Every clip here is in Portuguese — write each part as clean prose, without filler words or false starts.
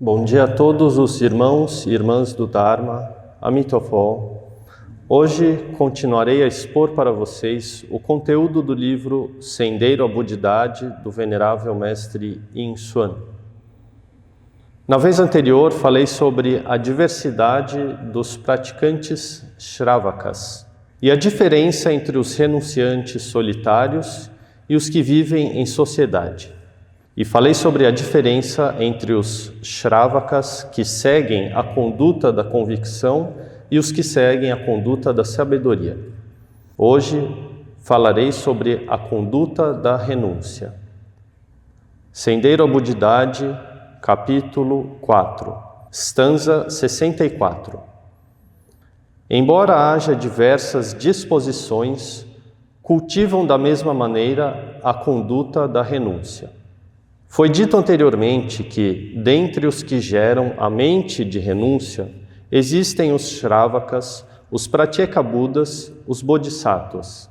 Bom dia a todos os irmãos e irmãs do Dharma, Amitofo. Hoje continuarei a expor para vocês o conteúdo do livro Sendeiro à Buddhidade, do Venerável Mestre Yin Xuan. Na vez anterior falei sobre a diversidade dos praticantes Shravakas e a diferença entre os renunciantes solitários e os que vivem em sociedade. E falei sobre a diferença entre os Shravakas que seguem a conduta da convicção e os que seguem a conduta da sabedoria. Hoje falarei sobre a conduta da renúncia. Sendeiro à Buddhidade, capítulo 4, stanza 64. Embora haja diversas disposições, cultivam da mesma maneira a conduta da renúncia. Foi dito anteriormente que, dentre os que geram a mente de renúncia, existem os Shravakas, os Pratyekabuddhas, os Bodhisattvas.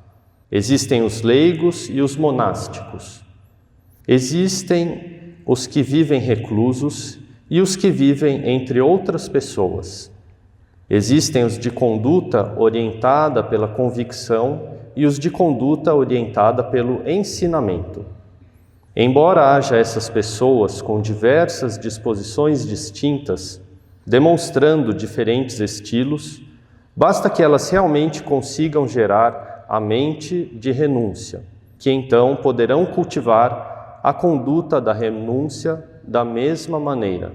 Existem os leigos e os monásticos. Existem os que vivem reclusos e os que vivem entre outras pessoas. Existem os de conduta orientada pela convicção e os de conduta orientada pelo ensinamento. Embora haja essas pessoas com diversas disposições distintas, demonstrando diferentes estilos, basta que elas realmente consigam gerar a mente de renúncia, que então poderão cultivar a conduta da renúncia da mesma maneira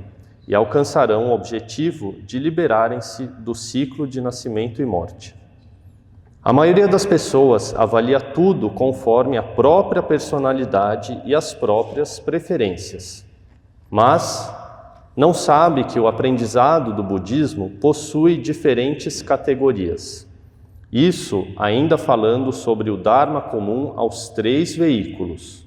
e alcançarão o objetivo de liberarem-se do ciclo de nascimento e morte. A maioria das pessoas avalia tudo conforme a própria personalidade e as próprias preferências, mas não sabe que o aprendizado do budismo possui diferentes categorias. Isso ainda falando sobre o Dharma comum aos 3 veículos.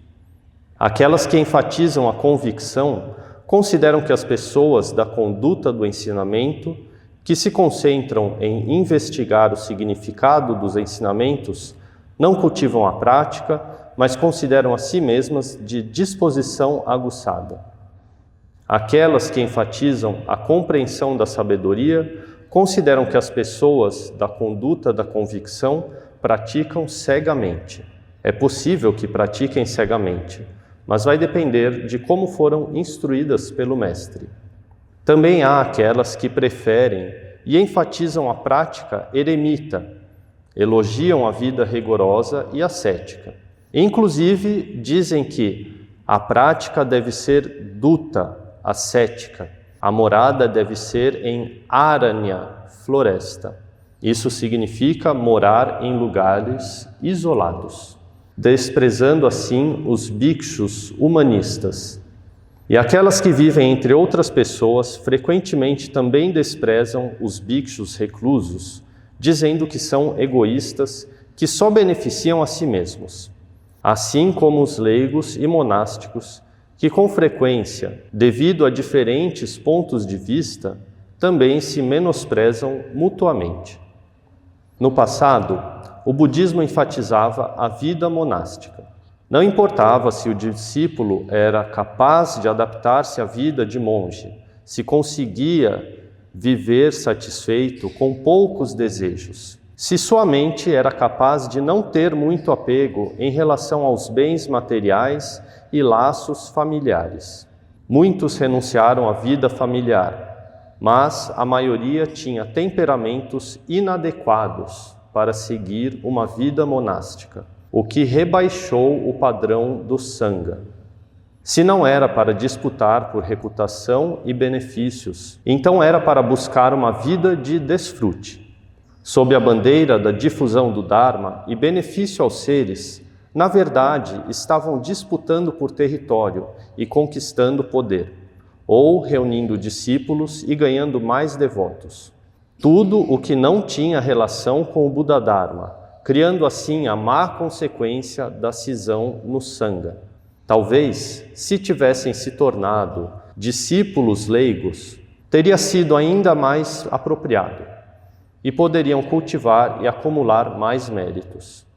Aquelas que enfatizam a convicção consideram que as pessoas da conduta do ensinamento, que se concentram em investigar o significado dos ensinamentos, não cultivam a prática, mas consideram a si mesmas de disposição aguçada. Aquelas que enfatizam a compreensão da sabedoria, consideram que as pessoas da conduta da convicção praticam cegamente. É possível que pratiquem cegamente, mas vai depender de como foram instruídas pelo mestre. Também há aquelas que preferem e enfatizam a prática eremita, elogiam a vida rigorosa e ascética. Inclusive, dizem que a prática deve ser dutta, ascética. A morada deve ser em aranya, floresta. Isso significa morar em lugares isolados, desprezando assim os bhikshus humanistas. E aquelas que vivem entre outras pessoas frequentemente também desprezam os bhikshus reclusos, dizendo que são egoístas, que só beneficiam a si mesmos. Assim como os leigos e monásticos, que com frequência, devido a diferentes pontos de vista, também se menosprezam mutuamente. No passado, o budismo enfatizava a vida monástica. Não importava se o discípulo era capaz de adaptar-se à vida de monge, se conseguia viver satisfeito com poucos desejos, se sua mente era capaz de não ter muito apego em relação aos bens materiais e laços familiares. Muitos renunciaram à vida familiar, mas a maioria tinha temperamentos inadequados para seguir uma vida monástica, o que rebaixou o padrão do Sangha. Se não era para disputar por reputação e benefícios, então era para buscar uma vida de desfrute. Sob a bandeira da difusão do Dharma e benefício aos seres, na verdade, estavam disputando por território e conquistando poder, ou reunindo discípulos e ganhando mais devotos. Tudo o que não tinha relação com o Buda Dharma, criando assim a má consequência da cisão no Sangha. Talvez, se tivessem se tornado discípulos leigos, teria sido ainda mais apropriado e poderiam cultivar e acumular mais méritos.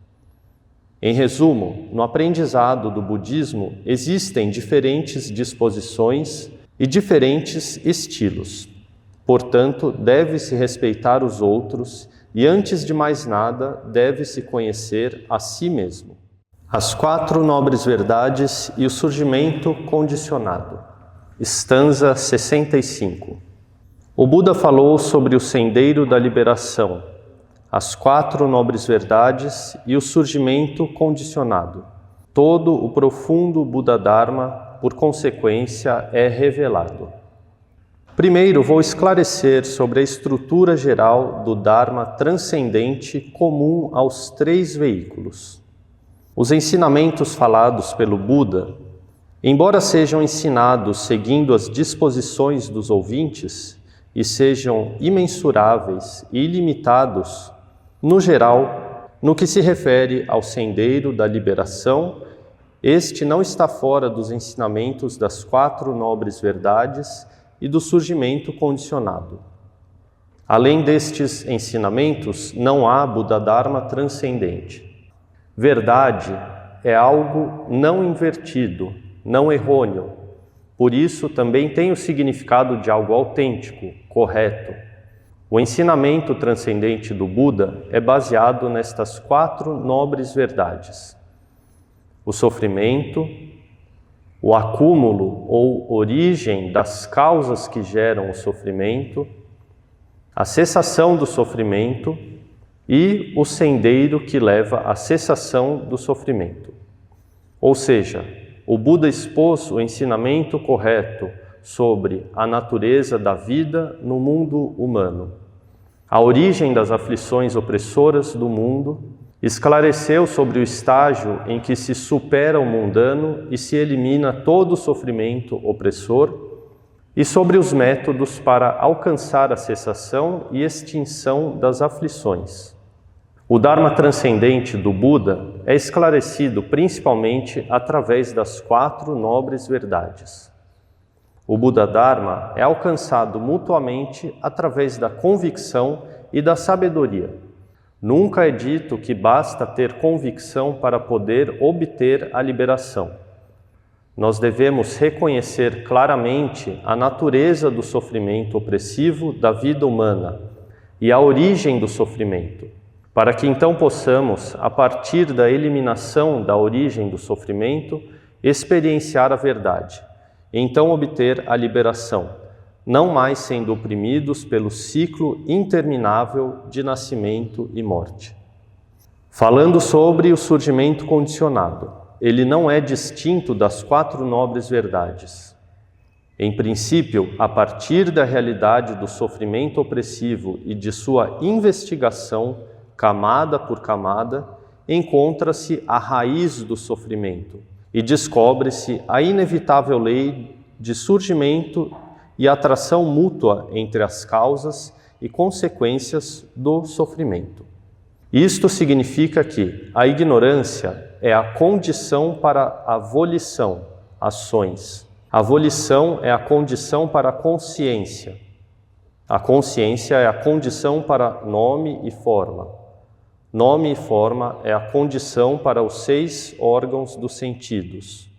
Em resumo, no aprendizado do budismo existem diferentes disposições e diferentes estilos. Portanto, deve-se respeitar os outros e, antes de mais nada, deve-se conhecer a si mesmo. As 4 nobres verdades e o surgimento condicionado. Estanza 65. O Buda falou sobre o sendeiro da liberação, as 4 nobres verdades e o surgimento condicionado. Todo o profundo Buda Dharma, por consequência, é revelado. Primeiro, vou esclarecer sobre a estrutura geral do Dharma transcendente comum aos 3 veículos. Os ensinamentos falados pelo Buda, embora sejam ensinados seguindo as disposições dos ouvintes e sejam imensuráveis e ilimitados, no geral, no que se refere ao sendeiro da liberação, este não está fora dos ensinamentos das 4 nobres verdades e do surgimento condicionado. Além destes ensinamentos, não há Buda Dharma transcendente. Verdade é algo não invertido, não errôneo. Por isso, também tem o significado de algo autêntico, correto. O ensinamento transcendente do Buda é baseado nestas 4 nobres verdades: o sofrimento, o acúmulo ou origem das causas que geram o sofrimento, a cessação do sofrimento e o sendeiro que leva à cessação do sofrimento. Ou seja, o Buda expôs o ensinamento correto sobre a natureza da vida no mundo humano, a origem das aflições opressoras do mundo, esclareceu sobre o estágio em que se supera o mundano e se elimina todo o sofrimento opressor, e sobre os métodos para alcançar a cessação e extinção das aflições. O Dharma transcendente do Buda é esclarecido principalmente através das 4 nobres verdades. O Buda Dharma é alcançado mutuamente através da convicção e da sabedoria. Nunca é dito que basta ter convicção para poder obter a liberação. Nós devemos reconhecer claramente a natureza do sofrimento opressivo da vida humana e a origem do sofrimento, para que então possamos, a partir da eliminação da origem do sofrimento, experienciar a verdade, e então obter a liberação, não mais sendo oprimidos pelo ciclo interminável de nascimento e morte. Falando sobre o surgimento condicionado, ele não é distinto das 4 nobres verdades. Em princípio, a partir da realidade do sofrimento opressivo e de sua investigação, camada por camada, encontra-se a raiz do sofrimento e descobre-se a inevitável lei de surgimento e atração mútua entre as causas e consequências do sofrimento. Isto significa que a ignorância é a condição para a volição, ações. A volição é a condição para a consciência. A consciência é a condição para nome e forma. Nome e forma é a condição para os 6 órgãos dos sentidos.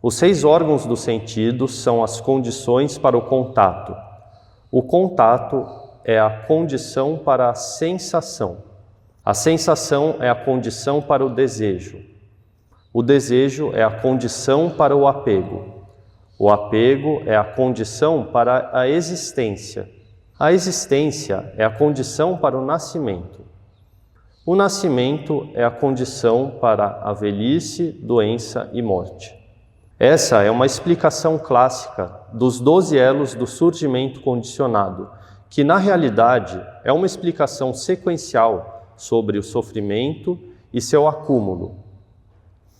Os 6 órgãos dos sentidos são as condições para o contato. O contato é a condição para a sensação. A sensação é a condição para o desejo. O desejo é a condição para o apego. O apego é a condição para a existência. A existência é a condição para o nascimento. O nascimento é a condição para a velhice, doença e morte. Essa é uma explicação clássica dos 12 elos do surgimento condicionado, que na realidade é uma explicação sequencial sobre o sofrimento e seu acúmulo.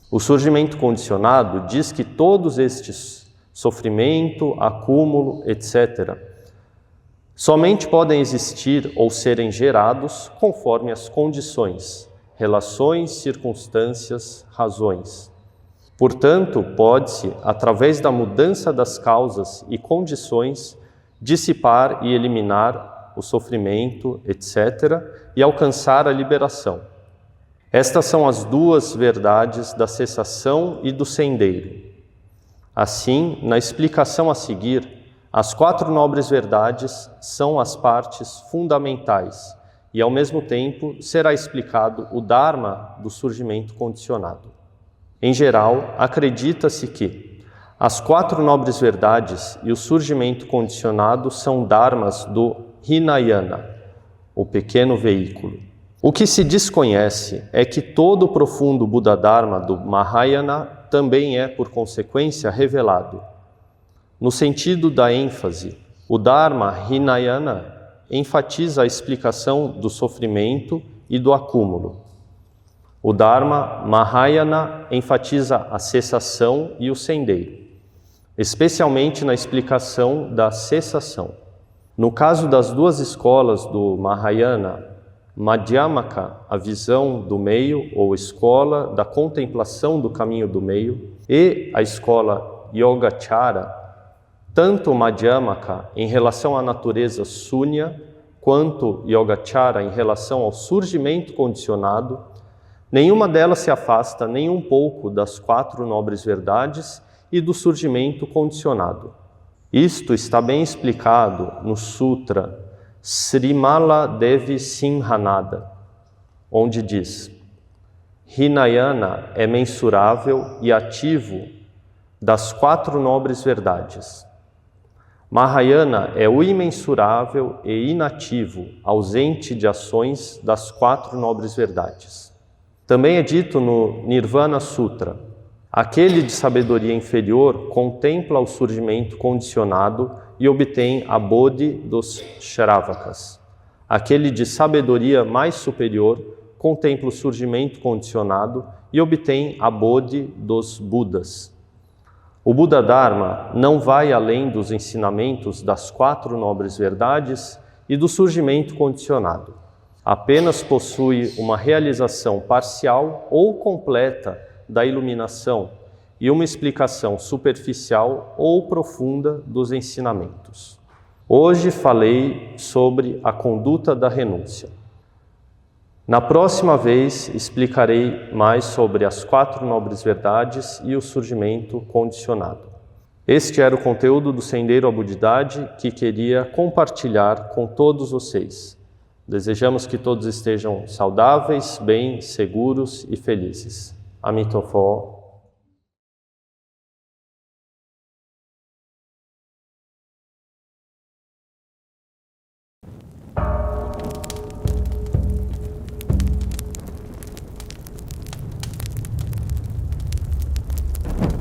O surgimento condicionado diz que todos estes, sofrimento, acúmulo, etc., somente podem existir ou serem gerados conforme as condições, relações, circunstâncias, razões. Portanto, pode-se, através da mudança das causas e condições, dissipar e eliminar o sofrimento, etc., e alcançar a liberação. Estas são as duas verdades da cessação e do sendeiro. Assim, na explicação a seguir, as 4 nobres verdades são as partes fundamentais e, ao mesmo tempo, será explicado o Dharma do surgimento condicionado. Em geral, acredita-se que as 4 nobres verdades e o surgimento condicionado são dharmas do Hinayana, o pequeno veículo. O que se desconhece é que todo o profundo Buda Dharma do Mahayana também é, por consequência, revelado. No sentido da ênfase, o Dharma Hinayana enfatiza a explicação do sofrimento e do acúmulo. O Dharma Mahayana enfatiza a cessação e o sendeiro, especialmente na explicação da cessação. No caso das duas escolas do Mahayana, Madhyamaka, a visão do meio, ou escola da contemplação do caminho do meio, e a escola Yogacara, tanto Madhyamaka em relação à natureza Sunya, quanto Yogacara em relação ao surgimento condicionado, nenhuma delas se afasta nem um pouco das 4 nobres verdades e do surgimento condicionado. Isto está bem explicado no Sutra Srimala Devi Simhanada, onde diz: Hinayana é mensurável e ativo das 4 nobres verdades. Mahayana é o imensurável e inativo, ausente de ações das 4 nobres verdades. Também é dito no Nirvana Sutra: aquele de sabedoria inferior contempla o surgimento condicionado e obtém a Bodhi dos Shravakas. Aquele de sabedoria mais superior contempla o surgimento condicionado e obtém a Bodhi dos Budas. O Buda Dharma não vai além dos ensinamentos das 4 nobres verdades e do surgimento condicionado. Apenas possui uma realização parcial ou completa da iluminação e uma explicação superficial ou profunda dos ensinamentos. Hoje falei sobre a conduta da renúncia. Na próxima vez explicarei mais sobre as 4 nobres verdades e o surgimento condicionado. Este era o conteúdo do Sendeiro à Buddhidade que queria compartilhar com todos vocês. Desejamos que todos estejam saudáveis, bem, seguros e felizes. Amitofó.